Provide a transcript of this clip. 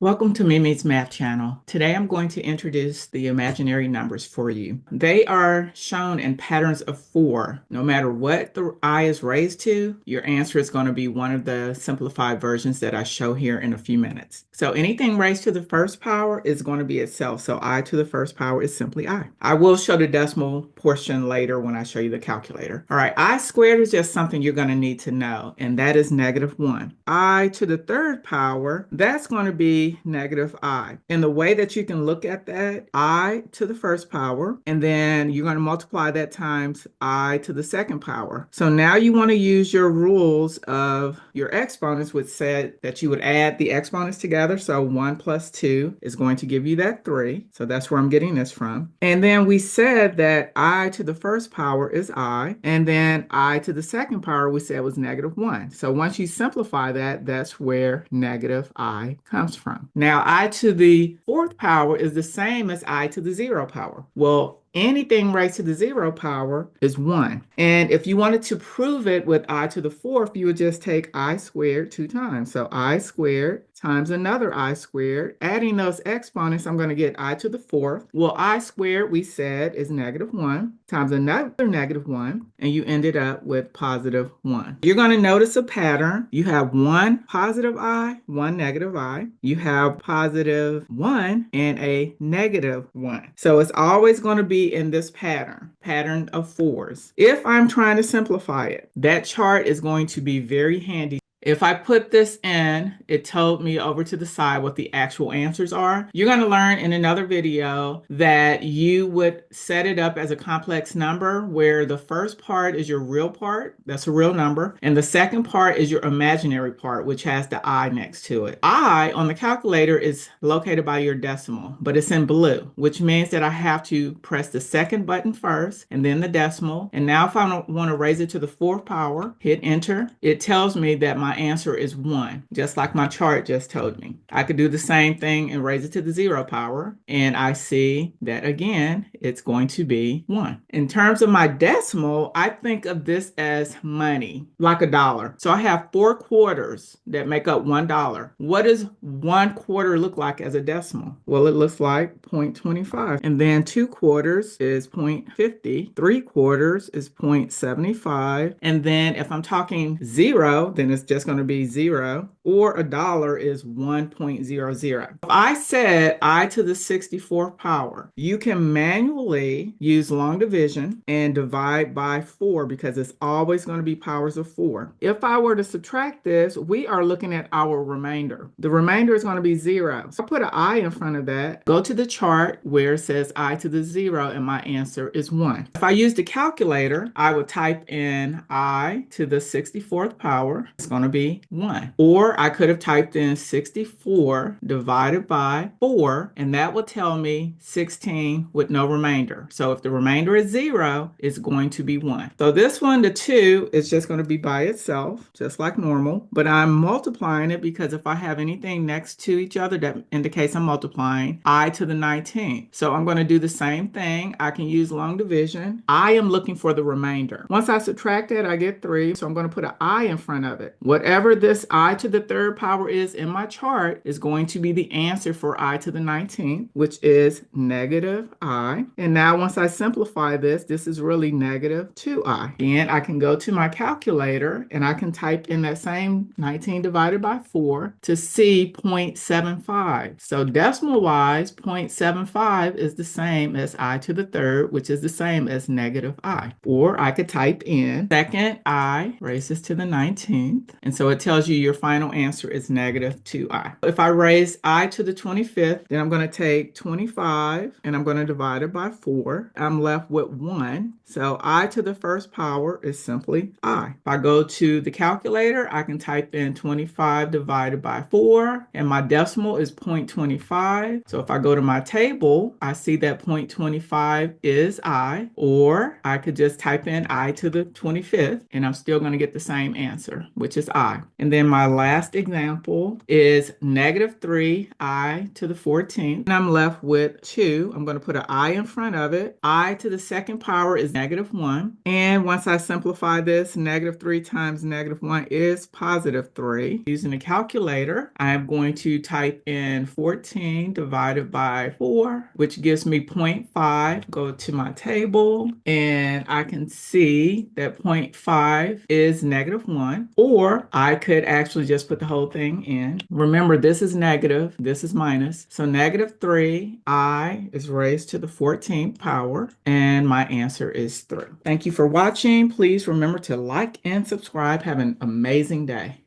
Welcome to Mimi's Math Channel. Today I'm going to introduce the imaginary numbers for you. They are shown in patterns of 4. No matter what the I is raised to, your answer is going to be one of the simplified versions that I show here in a few minutes. So anything raised to the first power is going to be itself. So I to the first power is simply I. I will show the decimal portion later when I show you the calculator. All right, I squared is just something you're going to need to know, and that is -1. I to the third power, that's going to be negative I. And the way that you can look at that, I to the first power, and then you're going to multiply that times I to the second power. So now you want to use your rules of your exponents, which said that you would add the exponents together. So 1 plus 2 is going to give you that 3. So that's where I'm getting this from. And then we said that I to the first power is I, and then I to the second power we said was -1. So once you simplify that, that's where negative I comes from. Now, I to the fourth power is the same as I to the 0 power. Well, anything raised to the 0 power is 1. And if you wanted to prove it with I to the fourth, you would just take I squared 2 times. So I squared times another I squared. Adding those exponents, I'm going to get I to the fourth. Well, I squared, we said, is -1 times another -1, and you ended up with +1. You're going to notice a pattern. You have one positive I, one negative I. You have +1 and a -1. So it's always going to be in this pattern of 4s. If I'm trying to simplify it, that chart is going to be very handy. If I put this in, it told me over to the side what the actual answers are. You're going to learn in another video that you would set it up as a complex number where the first part is your real part, that's a real number, and the second part is your imaginary part, which has the I next to it. I on the calculator is located by your decimal, but it's in blue, which means that I have to press the second button first and then the decimal. And now if I want to raise it to the fourth power, hit enter, it tells me that my answer is 1, just like my chart just told me. I could do the same thing and raise it to the 0 power, and I see that again, it's going to be 1. In terms of my decimal, I think of this as money, like a dollar. So I have 4 quarters that make up $1. What does 1 quarter look like as a decimal? Well, it looks like 0.25. And then 2 quarters is 0.50. 3 quarters is 0.75. And then if I'm talking 0, then it's just going to be 0, or a dollar is 1.00. If I said I to the 64th power, you can manually use long division and divide by 4 because it's always going to be powers of 4. If I were to subtract this, we are looking at our remainder. The remainder is going to be 0. So I put an I in front of that, go to the chart where it says I to the 0, and my answer is 1. If I used a calculator, I would type in I to the 64th power. It's going to be 1. Or I could have typed in 64 divided by 4, and that would tell me 16 with no remainder. So if the remainder is 0, it's going to be 1. So this one, the 2, is just going to be by itself, just like normal. But I'm multiplying it because if I have anything next to each other, that indicates I'm multiplying. I to the 19th. So I'm going to do the same thing. I can use long division. I am looking for the remainder. Once I subtract it, I get 3. So I'm going to put an I in front of it. Whatever this I to the third power is in my chart is going to be the answer for I to the 19th, which is -I. And now once I simplify this, this is really -2I. And I can go to my calculator and I can type in that same 19 divided by 4 to see 0.75. So decimal wise, 0.75 is the same as I to the third, which is the same as -I. Or I could type in second I raises to the 19th. And so it tells you your final answer is -2I. If I raise I to the 25th, then I'm going to take 25 and I'm going to divide it by 4. I'm left with 1. So I to the first power is simply I. If I go to the calculator, I can type in 25 divided by 4, and my decimal is 0.25. So if I go to my table, I see that 0.25 is I, or I could just type in I to the 25th, and I'm still going to get the same answer, which is I. And then my last example is negative 3i to the 14th. And I'm left with 2. I'm going to put an I in front of it. I to the second power is negative 1. And once I simplify this, negative 3 times negative 1 is positive 3. Using a calculator, I'm going to type in 14 divided by 4, which gives me 0.5. Go to my table, and I can see that 0.5 is negative 1. Or I could actually just put the whole thing in. Remember, this is negative, this is minus. So negative 3i is raised to the 14th power, and my answer is 3. Thank you for watching. Please remember to like and subscribe. Have an amazing day.